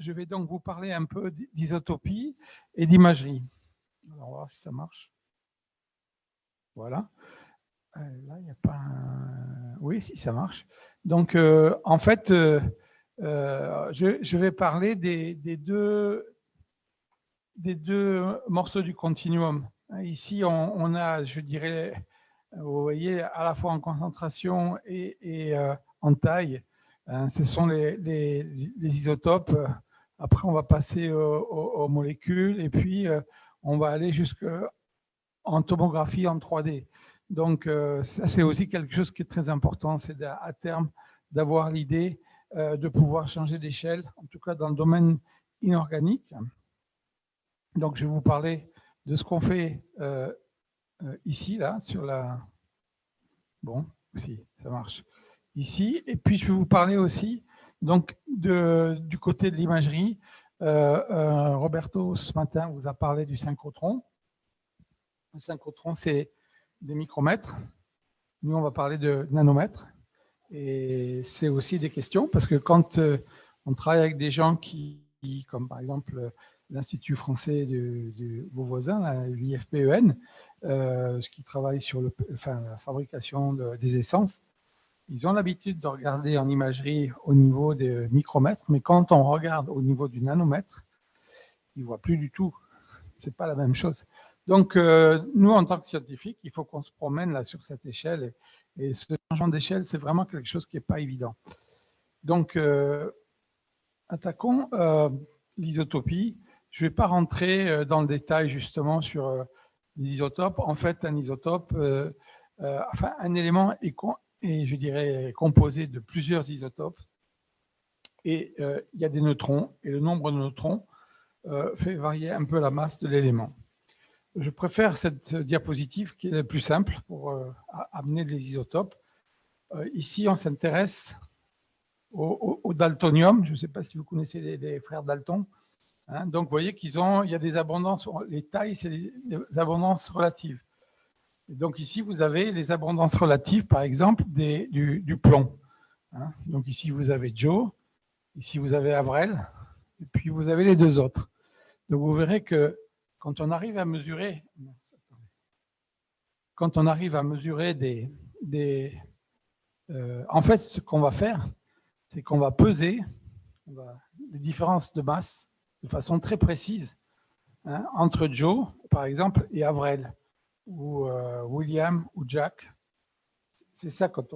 je vais donc vous parler un peu d'isotopie et d'imagerie. Alors, on va voir si ça marche. Voilà. Là, il n'y a pas un... Oui, si, ça marche. Donc, en fait, je vais parler des deux morceaux du continuum. Ici, on a, je dirais, vous voyez, à la fois en concentration et en taille. Ce sont les isotopes. Après, on va passer aux molécules et puis on va aller jusqu'en tomographie en 3D. Donc, ça, c'est aussi quelque chose qui est très important. C'est à terme d'avoir l'idée de pouvoir changer d'échelle, en tout cas dans le domaine inorganique. Donc, je vais vous parler de ce qu'on fait ici, là, sur la... Bon, si, ça marche. Ici, et puis je vais vous parler aussi donc, du côté de l'imagerie. Roberto, ce matin, vous a parlé du synchrotron. Le synchrotron, c'est des micromètres. Nous, on va parler de nanomètres. Et c'est aussi des questions, parce que quand on travaille avec des gens comme par exemple l'Institut français de vos voisins, l'IFPEN, qui travaille sur la fabrication des essences, ils ont l'habitude de regarder en imagerie au niveau des micromètres, mais quand on regarde au niveau du nanomètre, ils ne voient plus du tout. Ce n'est pas la même chose. Donc, nous, en tant que scientifiques, il faut qu'on se promène là sur cette échelle. Et ce changement d'échelle, c'est vraiment quelque chose qui n'est pas évident. Donc, attaquons l'isotopie. Je ne vais pas rentrer dans le détail justement sur les isotopes. En fait, un isotope, un élément est je dirais composé de plusieurs isotopes. Et il y a des neutrons. Et le nombre de neutrons fait varier un peu la masse de l'élément. Je préfère cette diapositive qui est la plus simple pour amener les isotopes. Ici, on s'intéresse au daltonium. Je ne sais pas si vous connaissez les frères Dalton. Hein, donc, vous voyez il y a des abondances. Les tailles, c'est des abondances relatives. Et donc, ici, vous avez les abondances relatives, par exemple, du plomb. Hein, donc, ici, vous avez Joe. Ici, vous avez Avrel. Et puis, vous avez les deux autres. Donc, vous verrez que quand on arrive à mesurer... Quand on arrive à mesurer en fait, ce qu'on va faire, c'est qu'on va peser les différences de masse de façon très précise entre Joe, par exemple, et Avrel, ou William, ou Jack. C'est ça quand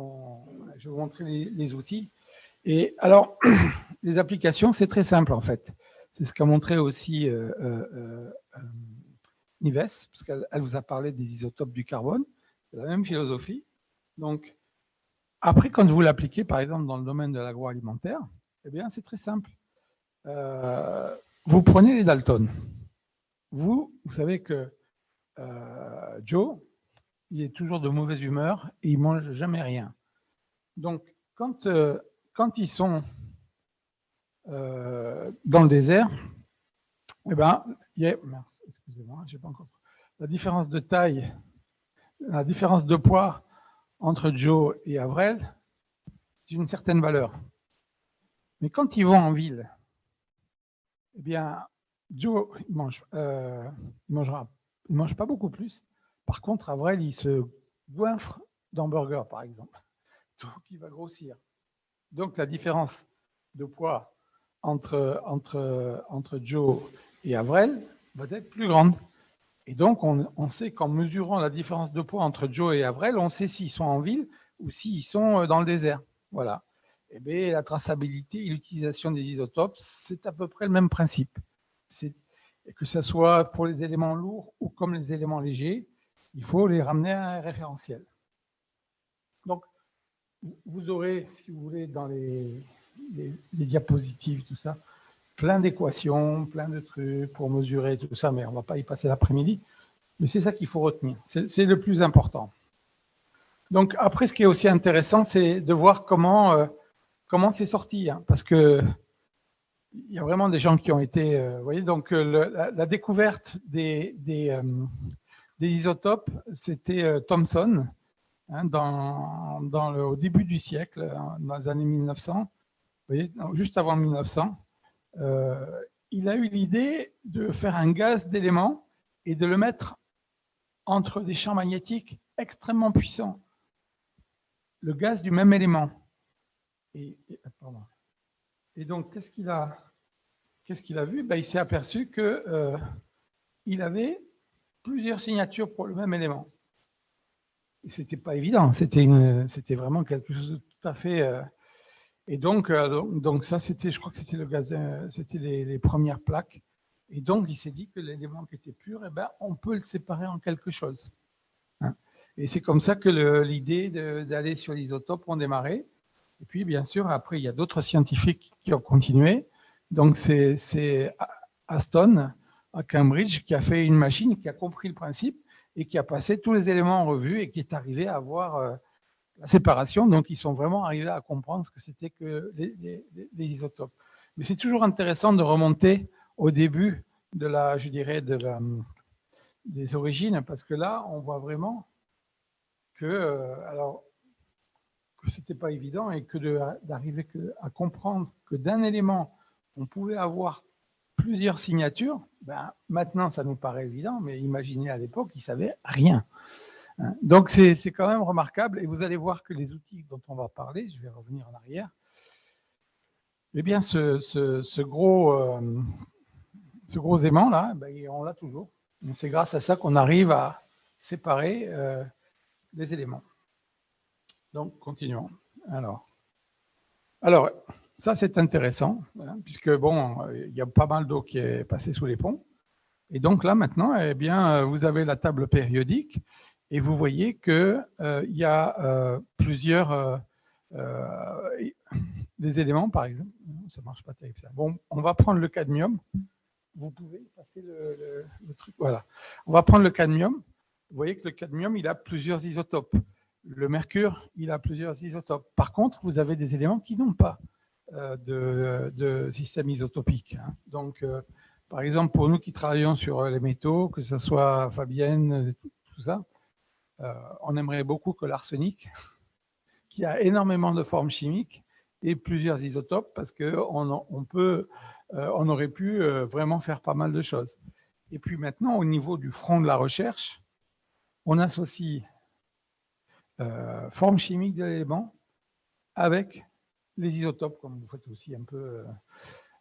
je vais vous montrer les outils. Et alors, les applications, c'est très simple en fait. C'est ce qu'a montré aussi Nives, parce qu'elle vous a parlé des isotopes du carbone. C'est la même philosophie. Donc, après, quand vous l'appliquez, par exemple, dans le domaine de l'agroalimentaire, eh bien, c'est très simple. Vous prenez les Dalton. Vous savez que Joe, il est toujours de mauvaise humeur et il ne mange jamais rien. Donc, quand ils sont dans le désert, eh ben, excusez-moi, j'ai pas encore. La différence de taille, la différence de poids entre Joe et Avrel, c'est une certaine valeur. Mais quand ils vont en ville, eh bien, Joe, il mange pas beaucoup plus. Par contre, Avrel, il se goinfre d'hamburger, par exemple. Donc, il va grossir. Donc, la différence de poids entre Joe et Avrel va être plus grande. Et donc, on sait qu'en mesurant la différence de poids entre Joe et Avrel, on sait s'ils sont en ville ou s'ils sont dans le désert. Voilà. Eh bien, la traçabilité et l'utilisation des isotopes, c'est à peu près le même principe. Que ce soit pour les éléments lourds ou comme les éléments légers, il faut les ramener à un référentiel. Donc, vous aurez, si vous voulez, dans les diapositives, tout ça, plein d'équations, plein de trucs pour mesurer tout ça, mais on ne va pas y passer l'après-midi. Mais c'est ça qu'il faut retenir. C'est le plus important. Donc, après, ce qui est aussi intéressant, c'est de voir comment c'est sorti. Hein, parce que il y a vraiment des gens qui ont été... vous voyez, donc la découverte des isotopes, c'était Thomson, hein, au début du siècle, dans les années 1900, vous voyez, juste avant 1900. il a eu l'idée de faire un gaz d'éléments et de le mettre entre des champs magnétiques extrêmement puissants. Le gaz du même élément. Et donc, qu'est-ce qu'il a vu? Il s'est aperçu qu'il avait plusieurs signatures pour le même élément. Et ce n'était pas évident, c'était vraiment quelque chose de tout à fait... Et donc ça, je crois que c'était le gaz, c'était les premières plaques. Et donc, il s'est dit que l'élément qui était pur, on peut le séparer en quelque chose. Hein. Et c'est comme ça que l'idée d'aller sur l'isotope ont démarré. Et puis, bien sûr, après, il y a d'autres scientifiques qui ont continué. Donc, c'est Aston, à Cambridge, qui a fait une machine, qui a compris le principe et qui a passé tous les éléments en revue et qui est arrivé à avoir la séparation. Donc, ils sont vraiment arrivés à comprendre ce que c'était que les isotopes. Mais c'est toujours intéressant de remonter au début de je dirais, des origines, parce que là, on voit vraiment que c'était pas évident et que d'arriver à comprendre que d'un élément, on pouvait avoir plusieurs signatures. Maintenant, ça nous paraît évident, mais imaginez à l'époque, ils ne savaient rien. Donc, c'est quand même remarquable. Et vous allez voir que les outils dont on va parler, je vais revenir en arrière, eh bien, ce gros aimant-là, on l'a toujours. C'est grâce à ça qu'on arrive à séparer les éléments. Donc, continuons. Alors ça, c'est intéressant, puisque, il y a pas mal d'eau qui est passée sous les ponts. Et donc là, maintenant, eh bien, vous avez la table périodique et vous voyez qu'il y a plusieurs des éléments, par exemple. Ça ne marche pas terrible, ça. Bon, on va prendre le cadmium. Vous pouvez passer le truc. Voilà. On va prendre le cadmium. Vous voyez que le cadmium, il a plusieurs isotopes. Le mercure, il a plusieurs isotopes. Par contre, vous avez des éléments qui n'ont pas de système isotopique. Hein. Donc, par exemple, pour nous qui travaillons sur les métaux, que ce soit Fabienne, tout ça, on aimerait beaucoup que l'arsenic, qui a énormément de formes chimiques, ait plusieurs isotopes, parce qu'on aurait pu vraiment faire pas mal de choses. Et puis maintenant, au niveau du front de la recherche, on associe forme chimique de l'élément avec les isotopes, comme vous faites aussi un peu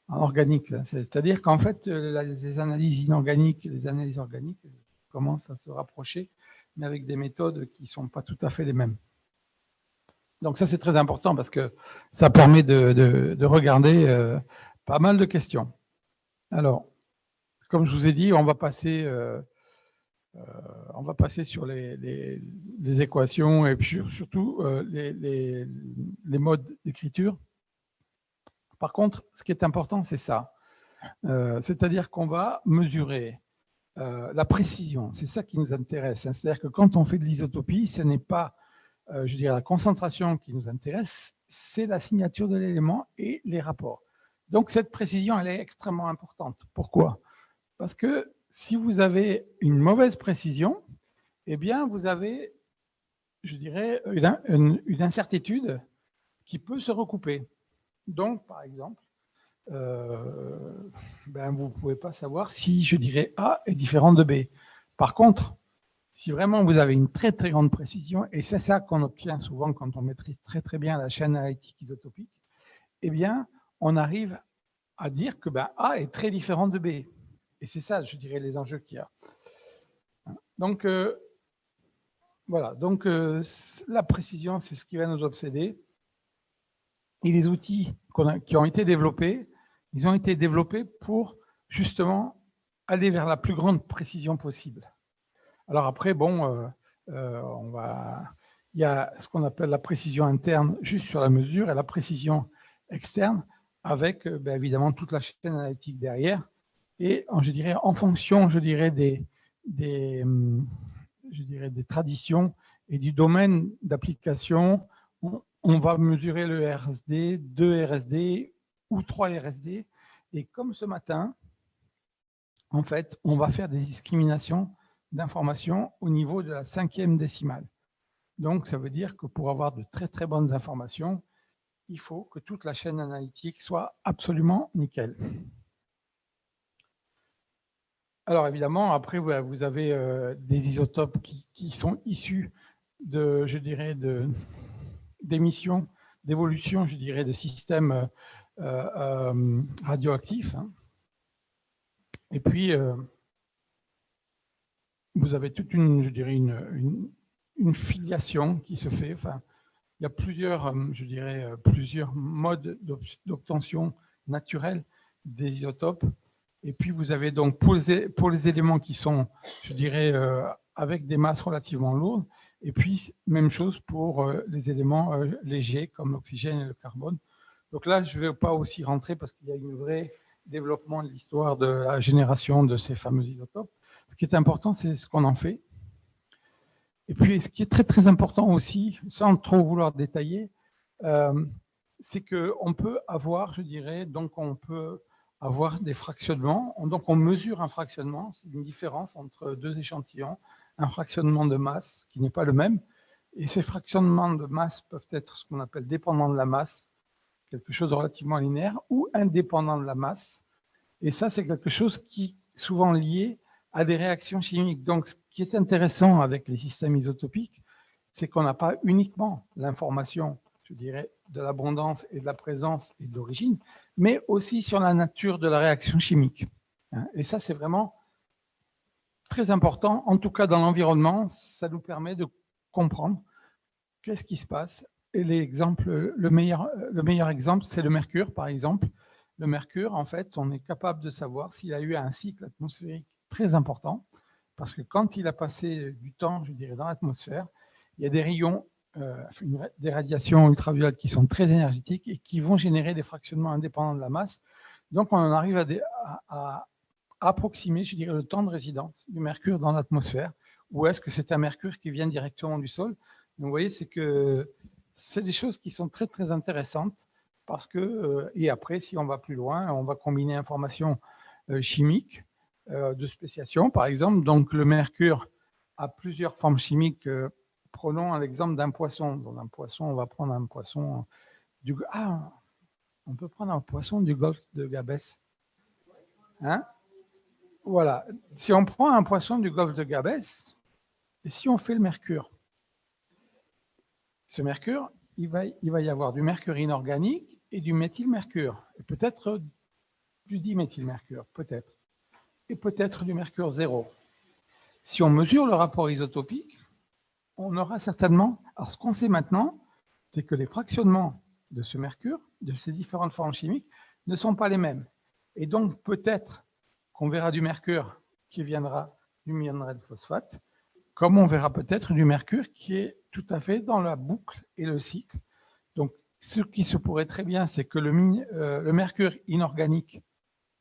en organique. C'est-à-dire qu'en fait, les analyses inorganiques et les analyses organiques commencent à se rapprocher, mais avec des méthodes qui ne sont pas tout à fait les mêmes. Donc ça, c'est très important parce que ça permet de regarder pas mal de questions. Alors, comme je vous ai dit, on va passer sur les équations et puis surtout les modes d'écriture. Par contre, ce qui est important, c'est ça. C'est-à-dire qu'on va mesurer la précision. C'est ça qui nous intéresse. C'est-à-dire que quand on fait de l'isotopie, ce n'est pas, je dirais, la concentration qui nous intéresse, c'est la signature de l'élément et les rapports. Donc, cette précision, elle est extrêmement importante. Pourquoi? Parce que si vous avez une mauvaise précision, eh bien, vous avez, je dirais, une incertitude qui peut se recouper. Donc, par exemple, vous ne pouvez pas savoir si, je dirais, A est différent de B. Par contre, si vraiment vous avez une très, très grande précision, et c'est ça qu'on obtient souvent quand on maîtrise très, très bien la chaîne analytique isotopique, eh bien, on arrive à dire que A est très différent de B. Et c'est ça, je dirais, les enjeux qu'il y a. Donc, voilà. Donc, la précision, c'est ce qui va nous obséder. Et les outils qui ont été développés, ils ont été développés pour, justement, aller vers la plus grande précision possible. Alors après, il y a ce qu'on appelle la précision interne juste sur la mesure et la précision externe avec, évidemment, toute la chaîne analytique derrière. Et je dirais, en fonction, je dirais, des traditions et du domaine d'application, on va mesurer le RSD, 2 RSD ou 3 RSD. Et comme ce matin, en fait, on va faire des discriminations d'informations au niveau de la 5e décimale. Donc, ça veut dire que pour avoir de très, très bonnes informations, il faut que toute la chaîne analytique soit absolument nickel. Alors évidemment, après, vous avez des isotopes qui sont issus de, je dirais, d'émissions, d'évolution, je dirais, de systèmes radioactifs. Hein. Et puis, vous avez toute une, je dirais, une filiation qui se fait. Enfin, il y a plusieurs, je dirais, plusieurs modes d'obtention naturelle des isotopes. Et puis, vous avez donc, pour les éléments qui sont, je dirais, avec des masses relativement lourdes, et puis, même chose pour les éléments légers, comme l'oxygène et le carbone. Donc là, je ne vais pas aussi rentrer, parce qu'il y a un vrai développement de l'histoire de la génération de ces fameux isotopes. Ce qui est important, c'est ce qu'on en fait. Et puis, ce qui est très, très important aussi, sans trop vouloir détailler, c'est qu'on peut avoir, je dirais, donc on peut avoir des fractionnements. Donc, on mesure un fractionnement, c'est une différence entre deux échantillons, un fractionnement de masse qui n'est pas le même. Et ces fractionnements de masse peuvent être ce qu'on appelle dépendants de la masse, quelque chose de relativement linéaire, ou indépendant de la masse. Et ça, c'est quelque chose qui est souvent lié à des réactions chimiques. Donc, ce qui est intéressant avec les systèmes isotopiques, c'est qu'on n'a pas uniquement l'information, je dirais, de l'abondance et de la présence et de l'origine, mais aussi sur la nature de la réaction chimique. Et ça, c'est vraiment très important. En tout cas, dans l'environnement, ça nous permet de comprendre qu'est-ce qui se passe. Et le meilleur exemple, c'est le mercure, par exemple. Le mercure, en fait, on est capable de savoir s'il a eu un cycle atmosphérique très important, parce que quand il a passé du temps, je dirais, dans l'atmosphère, il y a des rayons, des radiations ultraviolettes qui sont très énergétiques et qui vont générer des fractionnements indépendants de la masse. Donc, on en arrive à approximer, je dirais, le temps de résidence du mercure dans l'atmosphère, ou est-ce que c'est un mercure qui vient directement du sol. Donc, vous voyez, c'est des choses qui sont très, très intéressantes parce que, et après, si on va plus loin, on va combiner informations chimiques de spéciation, par exemple. Donc, le mercure a plusieurs formes chimiques. Prenons l'exemple d'un poisson. Dans un poisson, on va prendre un poisson on peut prendre un poisson du golfe de Gabès. Hein? Voilà. Si on prend un poisson du golfe de Gabès, et si on fait le mercure, ce mercure, il va y avoir du mercure inorganique et du méthylmercure, et peut-être du diméthylmercure, peut-être, et peut-être du mercure zéro. Si on mesure le rapport isotopique, on aura certainement... Alors, ce qu'on sait maintenant, c'est que les fractionnements de ce mercure, de ces différentes formes chimiques, ne sont pas les mêmes. Et donc, peut-être qu'on verra du mercure qui viendra du minerai de phosphate, comme on verra peut-être du mercure qui est tout à fait dans la boucle et le cycle. Donc, ce qui se pourrait très bien, c'est que le mercure inorganique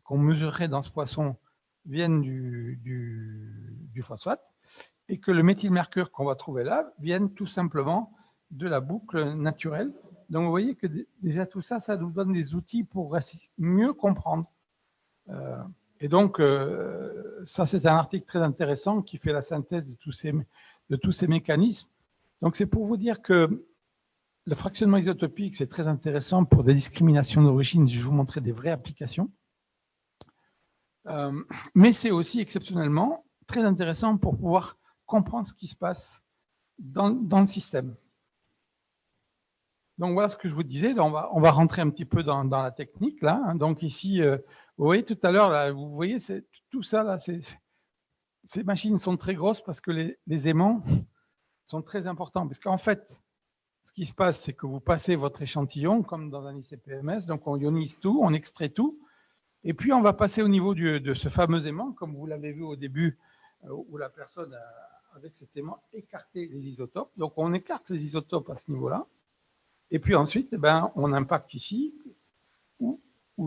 qu'on mesurerait dans ce poisson vienne du phosphate, et que le méthylmercure qu'on va trouver là vienne tout simplement de la boucle naturelle. Donc, vous voyez que déjà tout ça, ça nous donne des outils pour mieux comprendre. Et donc, ça, c'est un article très intéressant qui fait la synthèse de tous ces mécanismes. Donc, c'est pour vous dire que le fractionnement isotopique, c'est très intéressant pour des discriminations d'origine. Je vais vous montrer des vraies applications. Mais c'est aussi exceptionnellement très intéressant pour pouvoir comprendre ce qui se passe dans le système. Donc voilà ce que je vous disais. On va rentrer un petit peu dans la technique là. Donc ici, vous voyez tout à l'heure, là, vous voyez tout ça là. Ces machines sont très grosses parce que les aimants sont très importants. Parce qu'en fait, ce qui se passe, c'est que vous passez votre échantillon comme dans un ICP-MS. Donc on ionise tout, on extrait tout. Et puis, on va passer au niveau de ce fameux aimant, comme vous l'avez vu au début, où la personne a, avec cet aimant, écarté les isotopes. Donc, on écarte les isotopes à ce niveau-là. Et puis ensuite, on impacte ici ou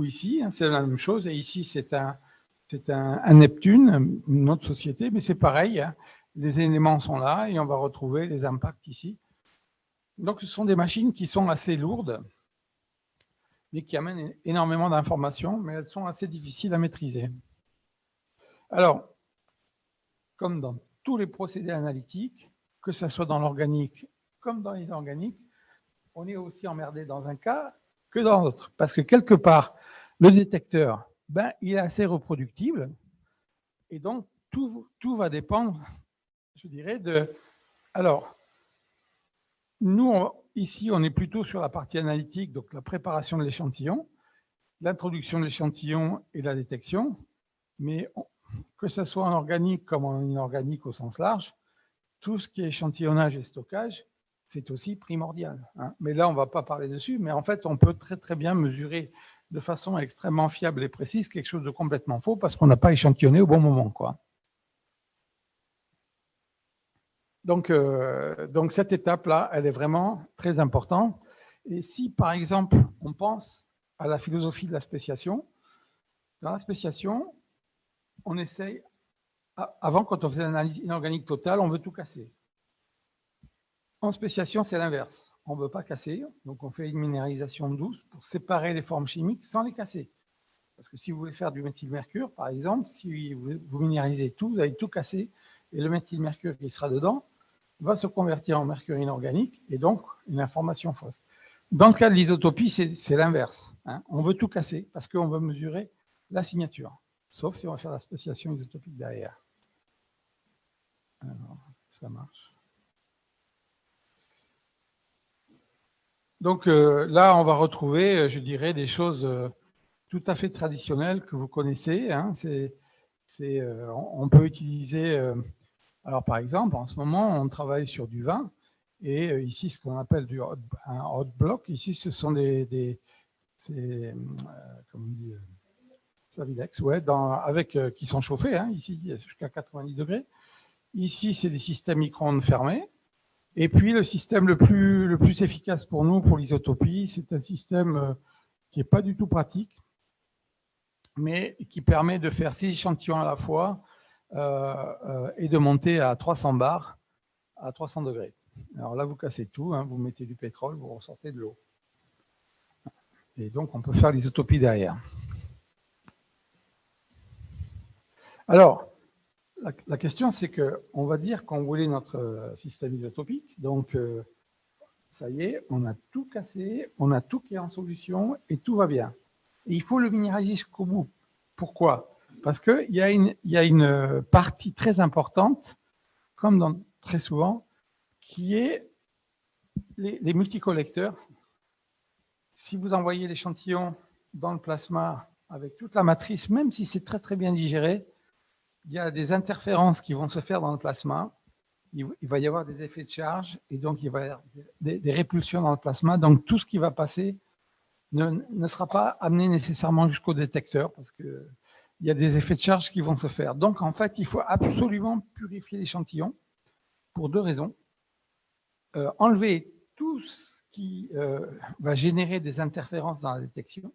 ici. Hein, c'est la même chose. Et ici, c'est un Neptune, une autre société, mais c'est pareil. Hein, les éléments sont là et on va retrouver les impacts ici. Donc, ce sont des machines qui sont assez lourdes, mais qui amènent énormément d'informations, mais elles sont assez difficiles à maîtriser. Alors, comme dans tous les procédés analytiques, que ce soit dans l'organique comme dans l'inorganique, on est aussi emmerdé dans un cas que dans l'autre. Parce que quelque part, le détecteur, ben, il est assez reproductible. Et donc, tout va dépendre, je dirais, de... Alors, nous, ici, on est plutôt sur la partie analytique, donc la préparation de l'échantillon, l'introduction de l'échantillon et la détection. Mais que ce soit en organique comme en inorganique au sens large, tout ce qui est échantillonnage et stockage, c'est aussi primordial. Hein. Mais là, on ne va pas parler dessus, mais en fait, on peut très très bien mesurer de façon extrêmement fiable et précise quelque chose de complètement faux parce qu'on n'a pas échantillonné au bon moment, quoi. Donc cette étape-là, elle est vraiment très importante. Et si, par exemple, on pense à la philosophie de la spéciation, dans la spéciation, on essaye, avant, quand on faisait l'analyse inorganique totale, on veut tout casser. En spéciation, c'est l'inverse. On ne veut pas casser, donc on fait une minéralisation douce pour séparer les formes chimiques sans les casser. Parce que si vous voulez faire du méthylmercure, par exemple, si vous minéralisez tout, vous allez tout casser, et le méthylmercure qui sera dedans va se convertir en mercure inorganique, et donc une information fausse. Dans le cas de l'isotopie, c'est l'inverse. Hein. On veut tout casser, parce qu'on veut mesurer la signature, sauf si on va faire la spéciation isotopique derrière. Alors, ça marche. Donc là, on va retrouver, je dirais, des choses tout à fait traditionnelles que vous connaissez. Hein. On peut utiliser, alors par exemple, en ce moment, on travaille sur du vin, et ici, ce qu'on appelle un hot block, ici, ce sont comment on dit, Savidex, ouais, qui sont chauffés, hein, ici, jusqu'à 90 degrés. Ici, c'est des systèmes micro-ondes fermés. Et puis, le système le plus efficace pour nous, pour l'isotopie, c'est un système qui n'est pas du tout pratique, mais qui permet de faire 6 échantillons à la fois et de monter à 300 bars à 300 degrés. Alors là, vous cassez tout, hein, vous mettez du pétrole, vous ressortez de l'eau. Et donc, on peut faire l'isotopie derrière. Alors, la question, c'est qu'on va dire qu'on voulait notre système isotopique. Donc, ça y est, on a tout cassé, on a tout qui est en solution et tout va bien. Et il faut le minéraliser jusqu'au bout. Pourquoi? Parce qu'il y a une partie très importante, comme très souvent, qui est les multicollecteurs. Si vous envoyez l'échantillon dans le plasma avec toute la matrice, même si c'est très très bien digéré, il y a des interférences qui vont se faire dans le plasma. Il va y avoir des effets de charge et donc il va y avoir des répulsions dans le plasma. Donc tout ce qui va passer ne sera pas amené nécessairement jusqu'au détecteur parce qu'il y a des effets de charge qui vont se faire. Donc en fait, il faut absolument purifier l'échantillon pour 2 raisons. Enlever tout ce qui va générer des interférences dans la détection.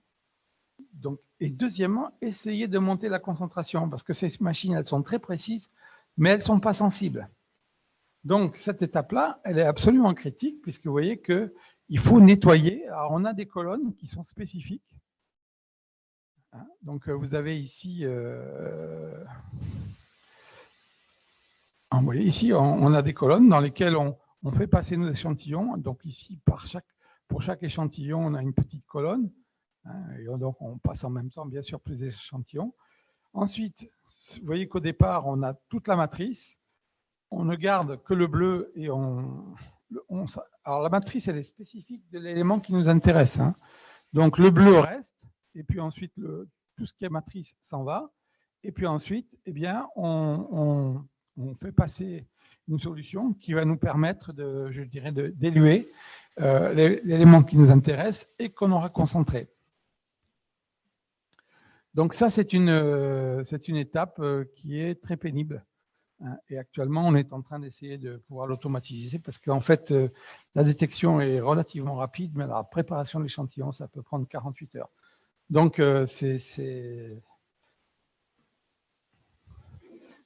Donc, et deuxièmement, essayer de monter la concentration parce que ces machines, elles sont très précises, mais elles ne sont pas sensibles. Donc, cette étape-là, elle est absolument critique puisque vous voyez qu'il faut nettoyer. Alors, on a des colonnes qui sont spécifiques. Hein, donc, vous avez ici... vous voyez, ici, on a des colonnes dans lesquelles on fait passer nos échantillons. Donc, ici, pour chaque échantillon, on a une petite colonne. Hein, et donc, on passe en même temps, bien sûr, plus d'échantillons. Ensuite, vous voyez qu'au départ, on a toute la matrice. On ne garde que le bleu et alors la matrice, elle est spécifique de l'élément qui nous intéresse. Hein. Donc le bleu reste, et puis ensuite tout ce qui est matrice s'en va. Et puis ensuite, eh bien, on fait passer une solution qui va nous permettre je dirais, d'éluer l'élément qui nous intéresse et qu'on aura concentré. Donc ça, c'est une étape qui est très pénible. Et actuellement, on est en train d'essayer de pouvoir l'automatiser parce qu'en fait, la détection est relativement rapide, mais la préparation de l'échantillon, ça peut prendre 48 heures. Donc,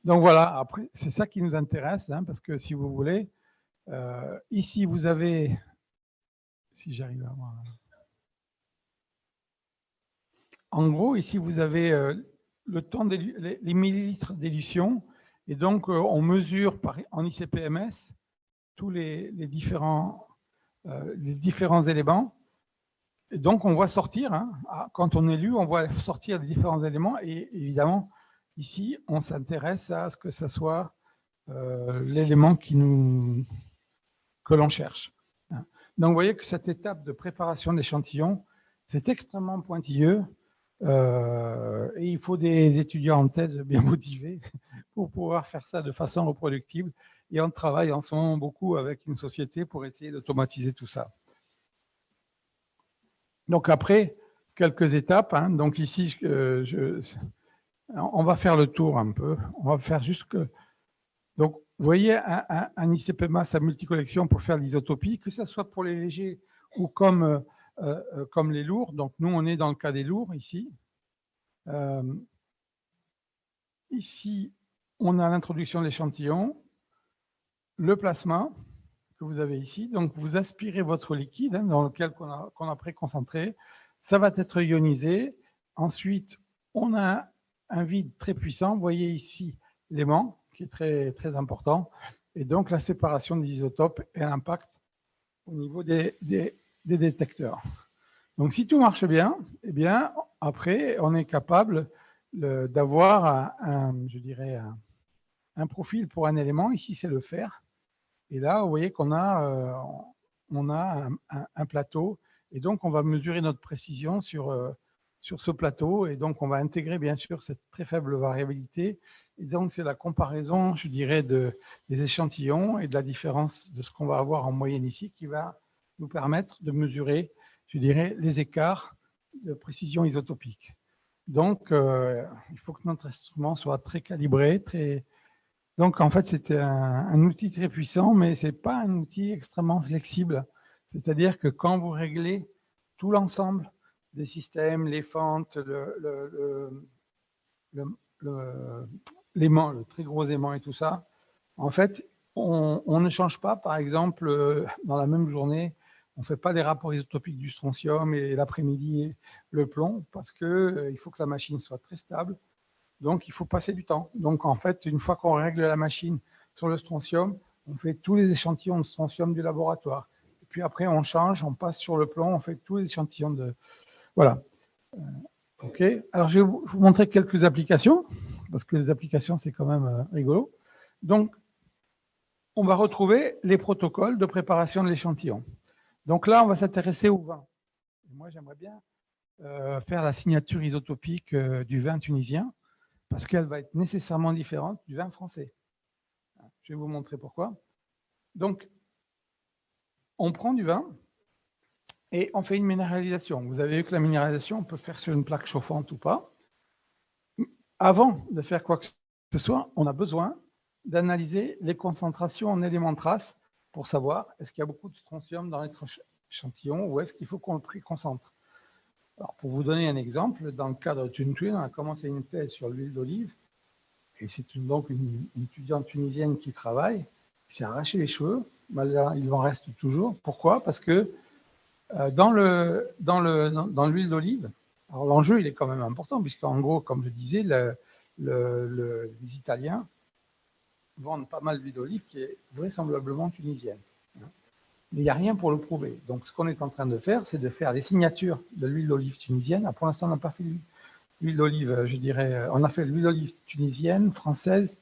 donc voilà, après, c'est ça qui nous intéresse, hein, parce que si vous voulez, ici, vous avez, si j'arrive à voir, en gros, ici, vous avez le temps, les millilitres d'élution. Et donc, on mesure en ICP-MS tous les différents les différents éléments. Et donc, on voit sortir, hein, quand on est lu, on voit sortir les différents éléments. Et évidemment, ici, on s'intéresse à ce que ça soit l'élément que l'on cherche. Donc, vous voyez que cette étape de préparation d'échantillons, c'est extrêmement pointilleux. Et il faut des étudiants en thèse bien motivés pour pouvoir faire ça de façon reproductible. Et on travaille en ce moment beaucoup avec une société pour essayer d'automatiser tout ça. Donc après, quelques étapes. Hein. Donc ici, on va faire le tour un peu. On va faire juste que... Donc, vous voyez, un ICP masse à multicollection pour faire l'isotopie, que ce soit pour les légers ou comme les lourds. Donc nous, on est dans le cas des lourds ici. Ici, on a l'introduction de l'échantillon, le plasma que vous avez ici. Donc, vous aspirez votre liquide hein, dans lequel qu'on a préconcentré. Ça va être ionisé. Ensuite, on a un vide très puissant. Vous voyez ici l'aimant qui est très, très important. Et donc, la séparation des isotopes et l'impact au niveau des détecteurs. Donc, si tout marche bien, eh bien, après, on est capable d'avoir un profil pour un élément. Ici, c'est le fer. Et là, vous voyez qu'on a, un plateau. Et donc, on va mesurer notre précision sur ce plateau. Et donc, on va intégrer, bien sûr, cette très faible variabilité. Et donc, c'est la comparaison, je dirais, des échantillons et de la différence de ce qu'on va avoir en moyenne ici qui va nous permettre de mesurer, je dirais, les écarts de précision isotopique. Donc, il faut que notre instrument soit très calibré, très... Donc, en fait, c'était un outil très puissant, mais ce n'est pas un outil extrêmement flexible. C'est-à-dire que quand vous réglez tout l'ensemble des systèmes, les fentes, l'aimant, le très gros aimant et tout ça, en fait, on ne change pas, par exemple, dans la même journée, on ne fait pas les rapports isotopiques du strontium et l'après-midi le plomb, parce qu'il faut que la machine soit très stable. Donc, il faut passer du temps. Donc, en fait, une fois qu'on règle la machine sur le strontium, on fait tous les échantillons de strontium du laboratoire. Et puis après, on change, on passe sur le plomb, on fait tous les échantillons de... Voilà. OK. Alors, je vais vous montrer quelques applications, parce que les applications, c'est quand même rigolo. Donc, on va retrouver les protocoles de préparation de l'échantillon. Donc là, on va s'intéresser au vin. Et moi, j'aimerais bien faire la signature isotopique du vin tunisien, parce qu'elle va être nécessairement différente du vin français. Je vais vous montrer pourquoi. Donc, on prend du vin et on fait une minéralisation. Vous avez vu que la minéralisation, on peut faire sur une plaque chauffante ou pas. Avant de faire quoi que ce soit, on a besoin d'analyser les concentrations en éléments traces pour savoir est-ce qu'il y a beaucoup de strontium dans notre échantillon ou est-ce qu'il faut qu'on le préconcentre. Alors, pour vous donner un exemple, dans le cadre de TunTwin, on a commencé une thèse sur l'huile d'olive. Et c'est donc une étudiante tunisienne qui travaille, qui s'est arraché les cheveux. Là, il en reste toujours. Pourquoi? Parce que dans l'huile d'olive, alors l'enjeu, il est quand même important, puisqu'en gros, comme je disais, les Italiens vendent pas mal d'huile d'olive qui est vraisemblablement tunisienne. Mais il n'y a rien pour le prouver. Donc, ce qu'on est en train de faire, c'est de faire les signatures de l'huile d'olive tunisienne. Alors, pour l'instant, on n'a pas fait l'huile d'olive, je dirais, on a fait l'huile d'olive tunisienne, française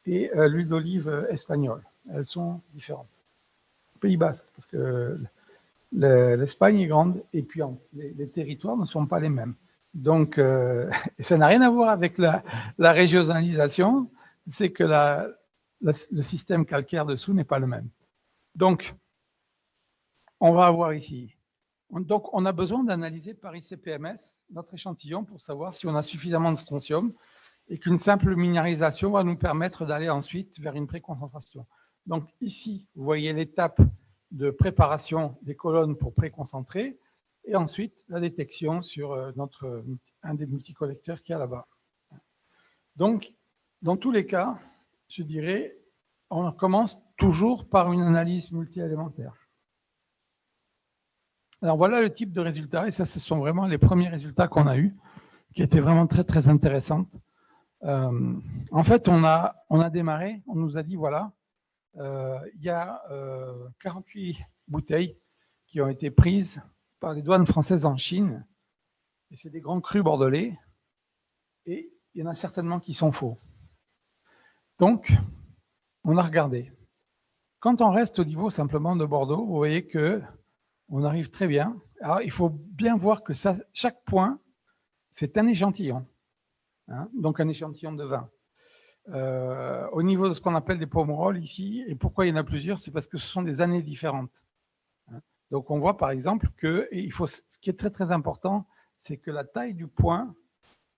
et l'huile d'olive espagnole. Elles sont différentes. Pays Basque, parce que l'Espagne est grande et puis les territoires ne sont pas les mêmes. Donc, ça n'a rien à voir avec la régionalisation, c'est que le système calcaire dessous n'est pas le même. Donc, on va avoir ici. Donc, on a besoin d'analyser par ICP-MS notre échantillon pour savoir si on a suffisamment de strontium et qu'une simple minéralisation va nous permettre d'aller ensuite vers une préconcentration. Donc, ici, vous voyez l'étape de préparation des colonnes pour préconcentrer et ensuite la détection sur un des multicollecteurs qu'il y a là-bas. Donc, dans tous les cas, je dirais, on commence toujours par une analyse multi-élémentaire. Alors voilà le type de résultats, et ça, ce sont vraiment les premiers résultats qu'on a eus, qui étaient vraiment très, très intéressants. En fait, on a démarré, on nous a dit, voilà, il y a 48 bouteilles qui ont été prises par les douanes françaises en Chine. Et c'est des grands crus bordelais. Et il y en a certainement qui sont faux. Donc, on a regardé. Quand on reste au niveau simplement de Bordeaux, vous voyez qu'on arrive très bien. Alors, il faut bien voir que ça, chaque point, c'est un échantillon. Hein, donc, un échantillon de vin. Au niveau de ce qu'on appelle des pomerolles ici, et pourquoi il y en a plusieurs, c'est parce que ce sont des années différentes. Hein, donc, on voit par exemple que, ce qui est très très important, c'est que la taille du point,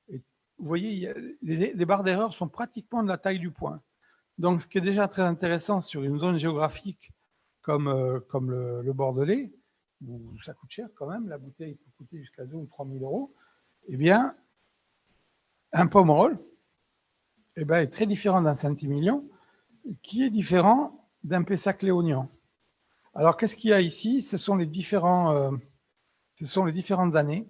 vous voyez, les barres d'erreur sont pratiquement de la taille du point. Donc, ce qui est déjà très intéressant sur une zone géographique comme le Bordelais, où ça coûte cher quand même, la bouteille peut coûter jusqu'à 2 ou 3 000 euros, eh bien, un pomerol est très différent d'un Saint-Émilion, qui est différent d'un Pessac-Léognan. Alors, qu'est-ce qu'il y a ici? Ce sont les différentes années.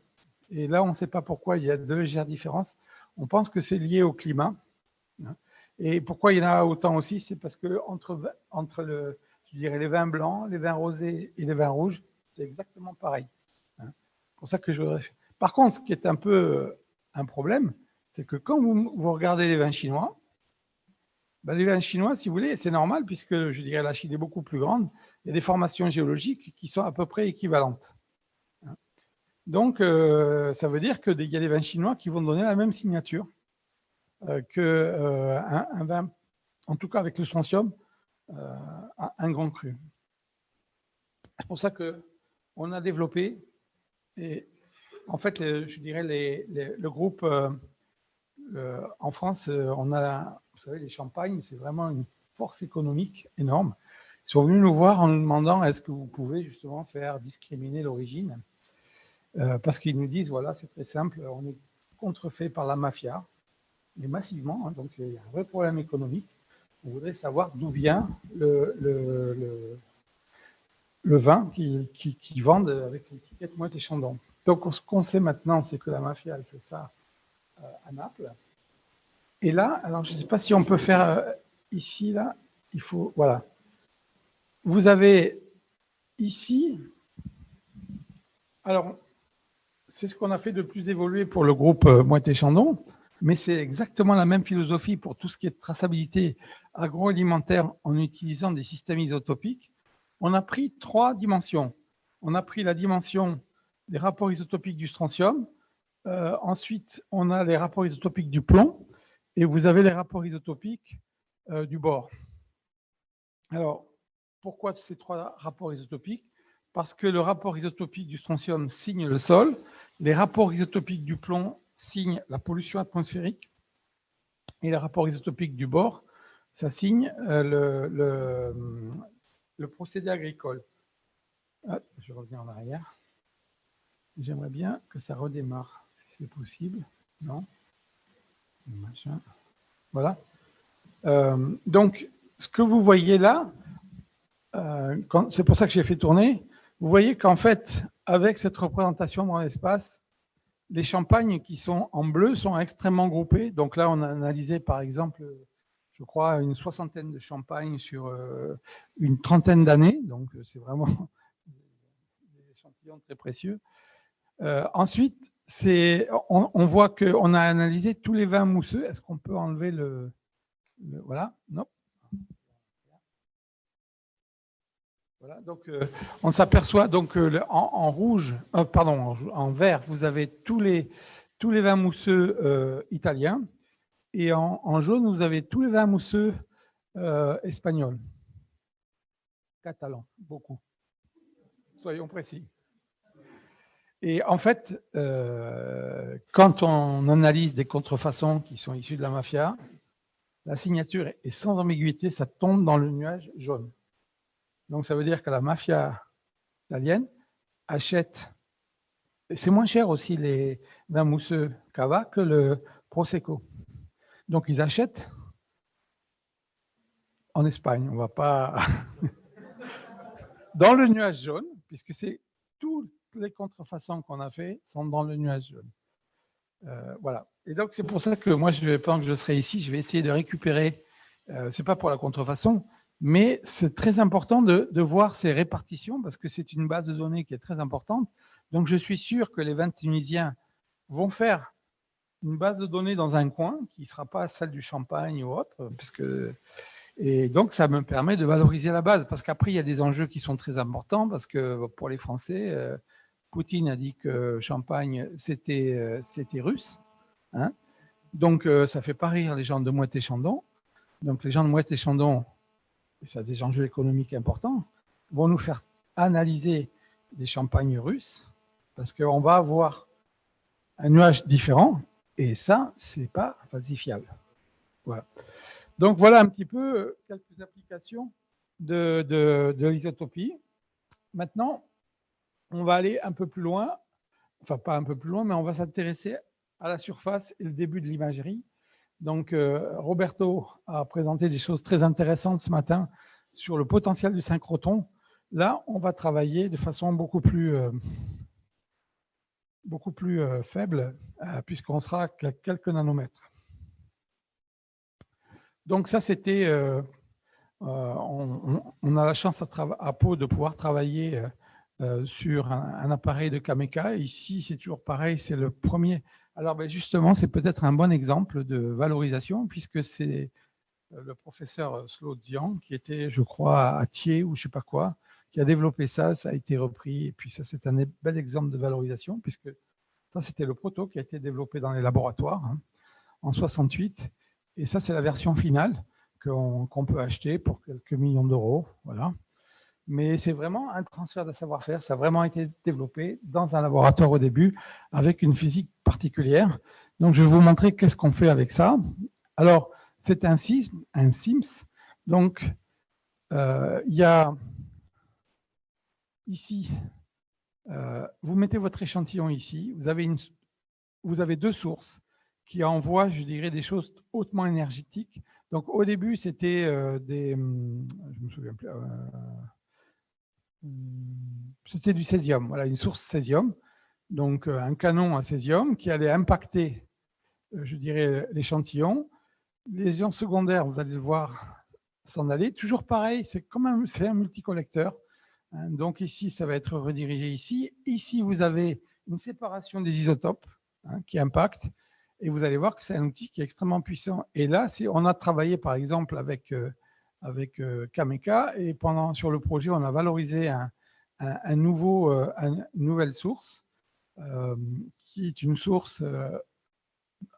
Et là, on ne sait pas pourquoi il y a de légères différences. On pense que c'est lié au climat. Et pourquoi il y en a autant aussi? C'est parce que entre les vins blancs, les vins rosés et les vins rouges, c'est exactement pareil. C'est pour ça que je voudrais... Par contre, ce qui est un peu un problème, c'est que quand vous regardez les vins chinois, les vins chinois, si vous voulez, c'est normal puisque, je dirais, la Chine est beaucoup plus grande. Il y a des formations géologiques qui sont à peu près équivalentes. Donc, ça veut dire qu'il y a des vins chinois qui vont donner la même signature qu'un vin, en tout cas avec le strontium, un grand cru. C'est pour ça qu'on a développé, et en fait, je dirais, le groupe, en France, on a, vous savez, les champagnes, c'est vraiment une force économique énorme. Ils sont venus nous voir en nous demandant est-ce que vous pouvez justement faire discriminer l'origine, parce qu'ils nous disent, voilà, c'est très simple, on est contrefait par la mafia, mais massivement, hein, donc il y a un vrai problème économique. On voudrait savoir d'où vient le vin qui vendent avec l'étiquette Moët et Chandon. Donc, ce qu'on sait maintenant, c'est que la mafia, elle fait ça à Naples. Et là, alors je ne sais pas si on peut faire ici, là, il faut, voilà. Vous avez ici, alors, c'est ce qu'on a fait de plus évoluer pour le groupe Moët et Chandon, mais c'est exactement la même philosophie pour tout ce qui est traçabilité agroalimentaire en utilisant des systèmes isotopiques. On a pris 3 dimensions. On a pris la dimension des rapports isotopiques du strontium. Ensuite, on a les rapports isotopiques du plomb. Et vous avez les rapports isotopiques du bore. Alors, pourquoi ces 3 rapports isotopiques? Parce que le rapport isotopique du strontium signe le sol. Les rapports isotopiques du plomb signent la pollution atmosphérique. Et les rapports isotopiques du bore, ça signe le procédé agricole. Hop, je reviens en arrière. J'aimerais bien que ça redémarre, si c'est possible. Non? Machin. Voilà. Donc, ce que vous voyez là, c'est pour ça que j'ai fait tourner, vous voyez qu'en fait, avec cette représentation dans l'espace, les champagnes qui sont en bleu sont extrêmement groupés. Donc là, on a analysé, par exemple, je crois, une 60aine de champagnes sur une 30aine d'années. Donc, c'est vraiment des échantillons très précieux. Ensuite, on voit qu'on a analysé tous les vins mousseux. Est-ce qu'on peut enlever voilà, non. Voilà, donc on s'aperçoit donc en rouge, pardon, en vert, vous avez tous les vins mousseux italiens, et en jaune, vous avez tous les vins mousseux espagnols, catalans, beaucoup. Soyons précis. Et en fait, quand on analyse des contrefaçons qui sont issues de la mafia, la signature est sans ambiguïté, ça tombe dans le nuage jaune. Donc ça veut dire que la mafia italienne achète, c'est moins cher aussi les vins mousseux Cava que le Prosecco. Donc ils achètent en Espagne, on ne va pas dans le nuage jaune, puisque c'est toutes les contrefaçons qu'on a fait sont dans le nuage jaune. Voilà. Et donc c'est pour ça que moi, pendant que je serai ici, je vais essayer de récupérer. C'est pas pour la contrefaçon, Mais c'est très important de voir ces répartitions parce que c'est une base de données qui est très importante. Donc, je suis sûr que les 20 Tunisiens vont faire une base de données dans un coin qui ne sera pas celle du Champagne ou autre, puisque et donc, ça me permet de valoriser la base, parce qu'après, il y a des enjeux qui sont très importants, parce que pour les Français, Poutine a dit que Champagne, c'était russe. Hein, donc, ça ne fait pas rire les gens de Moët-et-Chandon. Donc, les gens de Moët-et-Chandon, et ça a des enjeux économiques importants, vont nous faire analyser des champagnes russes, parce qu'on va avoir un nuage différent, et ça, ce n'est pas falsifiable. Voilà. Donc, voilà un petit peu quelques applications de l'isotopie. Maintenant, on va aller un peu plus loin, enfin pas un peu plus loin, mais on va s'intéresser à la surface et le début de l'imagerie. Donc, Roberto a présenté des choses très intéressantes ce matin sur le potentiel du synchrotron. Là, on va travailler de façon beaucoup plus faible, puisqu'on sera à quelques nanomètres. Donc ça, c'était... on a la chance à Pau de pouvoir travailler sur un appareil de Kameka. Ici, c'est toujours pareil, c'est le premier. Alors, ben justement, c'est peut-être un bon exemple de valorisation, puisque c'est le professeur Slodian, qui était, je crois, à Thiers ou je ne sais pas quoi, qui a développé ça. Ça a été repris. Et puis, ça, c'est un bel exemple de valorisation, puisque ça, c'était le proto qui a été développé dans les laboratoires en 68. Et ça, c'est la version finale qu'on peut acheter pour quelques millions d'euros. Voilà. Mais c'est vraiment un transfert de savoir-faire. Ça a vraiment été développé dans un laboratoire au début avec une physique particulière. Donc, je vais vous montrer qu'est-ce qu'on fait avec ça. Alors, c'est un SIMS. Donc, il y a ici, vous mettez votre échantillon ici. Vous avez deux sources qui envoient, je dirais, des choses hautement énergétiques. Donc, au début, c'était je me souviens plus, c'était du césium, voilà, une source césium. Donc, un canon à césium qui allait impacter, je dirais, l'échantillon. Les ions secondaires, vous allez le voir, s'en aller. Toujours pareil, c'est un multicollecteur. Hein, donc, ici, ça va être redirigé ici. Ici, vous avez une séparation des isotopes qui impactent. Et vous allez voir que c'est un outil qui est extrêmement puissant. Et là, on a travaillé, par exemple, avec Kameka. Et sur le projet, on a valorisé une nouvelle source, qui est une source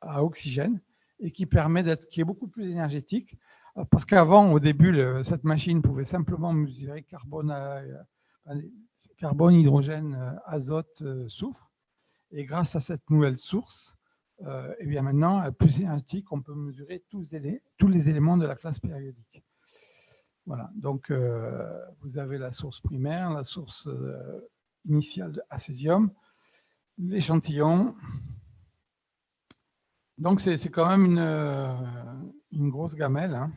à oxygène et qui est beaucoup plus énergétique. Parce qu'avant, au début, cette machine pouvait simplement mesurer carbone, hydrogène, azote, soufre. Et grâce à cette nouvelle source, et bien maintenant, plus énergétique, on peut mesurer tous les éléments de la classe périodique. Voilà, donc vous avez la source primaire, la source initiale à césium, l'échantillon. Donc c'est quand même une grosse gamelle. Hein.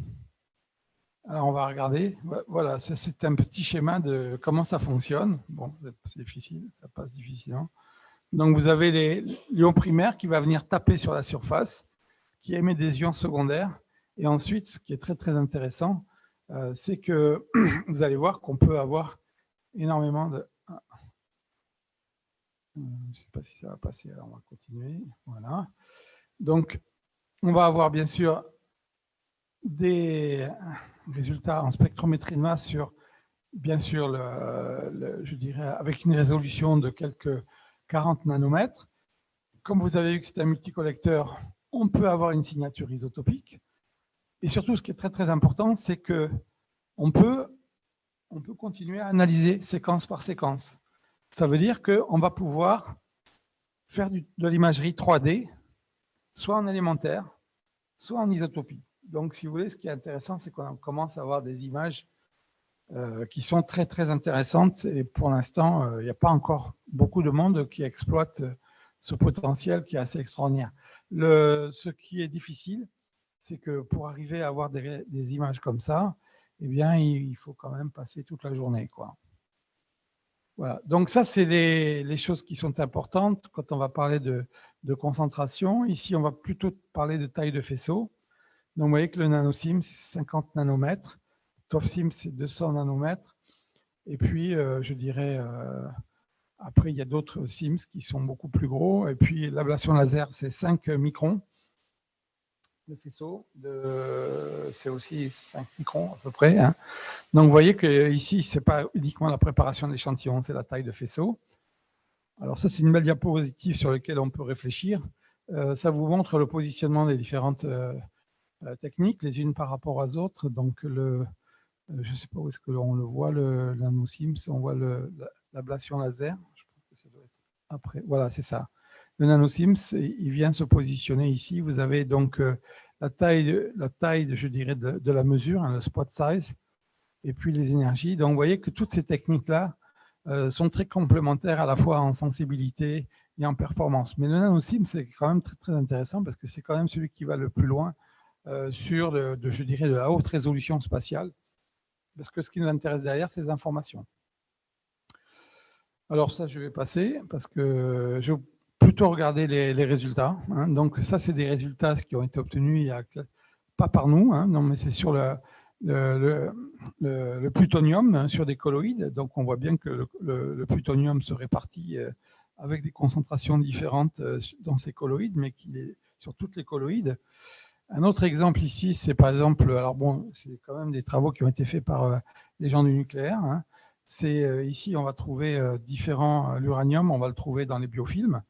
Alors on va regarder. Voilà, c'est un petit schéma de comment ça fonctionne. Bon, c'est difficile, ça passe difficilement. Donc, vous avez l'ion primaire qui va venir taper sur la surface, qui émet des ions secondaires. Et ensuite, ce qui est très, très intéressant, c'est que vous allez voir qu'on peut avoir énormément de... Je ne sais pas si ça va passer, alors on va continuer. Voilà. Donc, on va avoir bien sûr des résultats en spectrométrie de masse sur, bien sûr, je dirais, avec une résolution de quelques 40 nanomètres. Comme vous avez vu que c'est un multicollecteur, on peut avoir une signature isotopique. Et surtout, ce qui est très très important, c'est qu'on peut continuer à analyser séquence par séquence. Ça veut dire qu'on va pouvoir faire de l'imagerie 3D, soit en élémentaire, soit en isotopie. Donc, si vous voulez, ce qui est intéressant, c'est qu'on commence à avoir des images qui sont très très intéressantes. Et pour l'instant, il n'y a pas encore beaucoup de monde qui exploite ce potentiel qui est assez extraordinaire. Ce qui est difficile, c'est que pour arriver à avoir des images comme ça, eh bien, il faut quand même passer toute la journée, quoi. Voilà. Donc ça, c'est les choses qui sont importantes quand on va parler de concentration. Ici, on va plutôt parler de taille de faisceau. Donc, vous voyez que le nanosim, c'est 50 nanomètres. TOF-SIMS, c'est 200 nanomètres. Et puis, je dirais, après, il y a d'autres SIMS qui sont beaucoup plus gros. Et puis, l'ablation laser, c'est 5 microns. Le faisceau, c'est aussi 5 microns à peu près. Hein. Donc, vous voyez qu'ici, ce n'est pas uniquement la préparation de l'échantillon, c'est la taille de faisceau. Alors ça, c'est une belle diapositive sur laquelle on peut réfléchir. Ça vous montre le positionnement des différentes techniques, les unes par rapport aux autres. Donc, je ne sais pas où est-ce que l'on le voit, le nano-SIMS, on voit l'ablation laser. Je pense que ça doit être après. Voilà, c'est ça. Le nano-SIMS, il vient se positionner ici. Vous avez donc la taille, je dirais, de la mesure, hein, le spot size, et puis les énergies. Donc, vous voyez que toutes ces techniques-là sont très complémentaires à la fois en sensibilité et en performance. Mais le nano-SIMS, c'est quand même très, très intéressant parce que c'est quand même celui qui va le plus loin sur, je dirais, de la haute résolution spatiale. Parce que ce qui nous intéresse derrière, c'est les informations. Alors ça, je vais passer parce que je vais plutôt regarder les résultats. Hein. Donc ça, c'est des résultats qui ont été obtenus pas par nous, hein, non, mais c'est sur le plutonium, hein, sur des colloïdes. Donc on voit bien que le plutonium se répartit avec des concentrations différentes dans ces colloïdes, mais qu'il est sur toutes les colloïdes. Un autre exemple ici, c'est par exemple, alors bon, c'est quand même des travaux qui ont été faits par les gens du nucléaire. Hein. C'est ici, on va trouver l'uranium, on va le trouver dans les biofilms.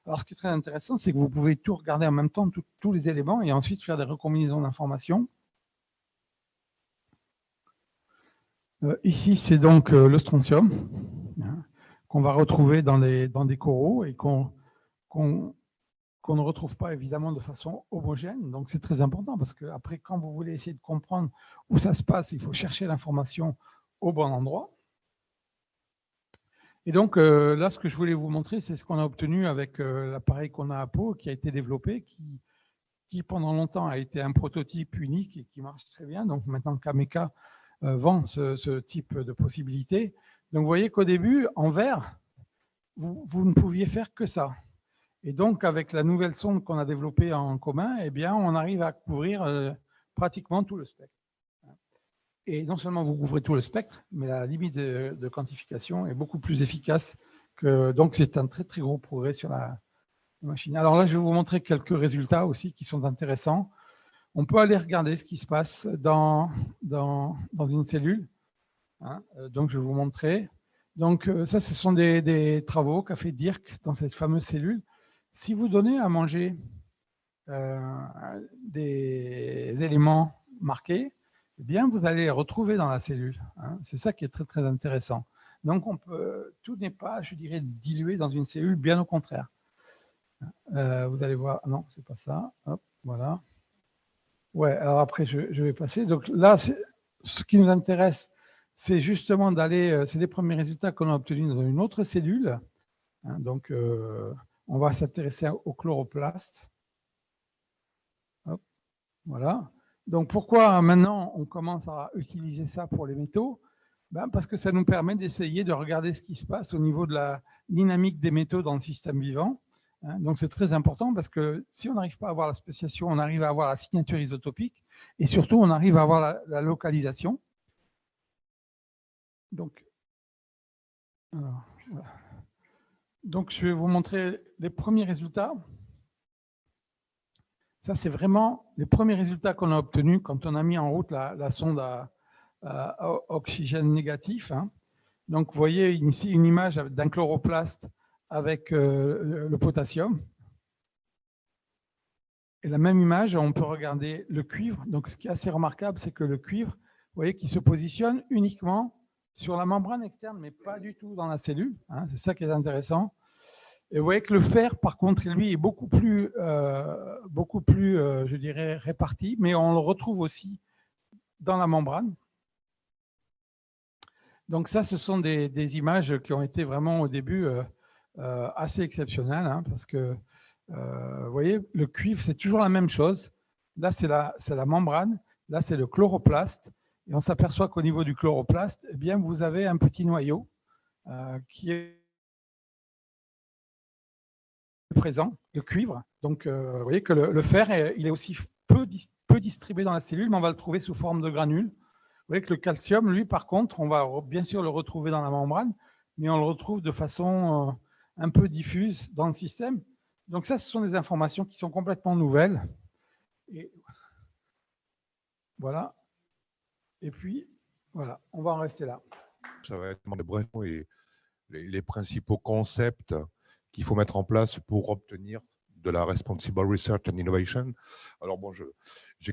Alors, ce qui est très intéressant, c'est que vous pouvez tout regarder en même temps, tous les éléments, et ensuite faire des recombinaisons d'informations. Ici, c'est donc le strontium, hein, qu'on va retrouver dans des coraux et qu'on ne retrouve pas évidemment de façon homogène. Donc, c'est très important parce qu'après, quand vous voulez essayer de comprendre où ça se passe, il faut chercher l'information au bon endroit. Et donc, là, ce que je voulais vous montrer, c'est ce qu'on a obtenu avec l'appareil qu'on a à Pau, qui a été développé, qui pendant longtemps a été un prototype unique et qui marche très bien. Donc, maintenant, Kameka vend ce type de possibilités. Donc, vous voyez qu'au début, en vert, vous ne pouviez faire que ça. Et donc, avec la nouvelle sonde qu'on a développée en commun, eh bien, on arrive à couvrir pratiquement tout le spectre. Et non seulement vous couvrez tout le spectre, mais la limite de quantification est beaucoup plus efficace. Donc, c'est un très, très gros progrès sur la machine. Alors là, je vais vous montrer quelques résultats aussi qui sont intéressants. On peut aller regarder ce qui se passe dans une cellule. Hein. Donc, je vais vous montrer. Donc, ça, ce sont des travaux qu'a fait Dirk dans cette fameuse cellule. Si vous donnez à manger des éléments marqués, eh bien, vous allez les retrouver dans la cellule. Hein. C'est ça qui est très, très intéressant. Donc, tout n'est pas, je dirais, dilué dans une cellule, bien au contraire. Vous allez voir, non, c'est pas ça. Hop, voilà. Ouais, alors après, je vais passer. Donc là, ce qui nous intéresse, c'est justement d'aller, c'est les premiers résultats qu'on a obtenus dans une autre cellule. Hein, donc, on va s'intéresser au chloroplaste. Hop, voilà. Donc, pourquoi maintenant on commence à utiliser ça pour les métaux? Parce que ça nous permet d'essayer de regarder ce qui se passe au niveau de la dynamique des métaux dans le système vivant. Hein, donc, c'est très important parce que si on n'arrive pas à avoir la spéciation, on arrive à avoir la signature isotopique et surtout, on arrive à avoir la localisation. Donc, voilà. Donc, je vais vous montrer les premiers résultats. Ça, c'est vraiment les premiers résultats qu'on a obtenus quand on a mis en route la sonde à oxygène négatif. Hein. Donc, vous voyez ici une image d'un chloroplaste avec le potassium. Et la même image, on peut regarder le cuivre. Donc, ce qui est assez remarquable, c'est que le cuivre, vous voyez qu'il se positionne uniquement sur la membrane externe, mais pas du tout dans la cellule. Hein. C'est ça qui est intéressant. Et vous voyez que le fer, par contre, lui, est beaucoup plus je dirais, réparti, mais on le retrouve aussi dans la membrane. Donc ça, ce sont des images qui ont été vraiment au début assez exceptionnelles, hein, parce que, vous voyez, le cuivre, c'est toujours la même chose. Là, c'est la membrane. Là, c'est le chloroplaste. Et on s'aperçoit qu'au niveau du chloroplaste, eh bien, vous avez un petit noyau qui est présent, le cuivre. Donc, vous voyez que le fer, il est aussi peu distribué dans la cellule, mais on va le trouver sous forme de granules. Vous voyez que le calcium, lui, par contre, on va bien sûr le retrouver dans la membrane, mais on le retrouve de façon un peu diffuse dans le système. Donc ça, ce sont des informations qui sont complètement nouvelles. Et voilà. Et puis, voilà, on va en rester là. Ça va être les principaux concepts qu'il faut mettre en place pour obtenir de la Responsible Research and Innovation. Alors bon, j'ai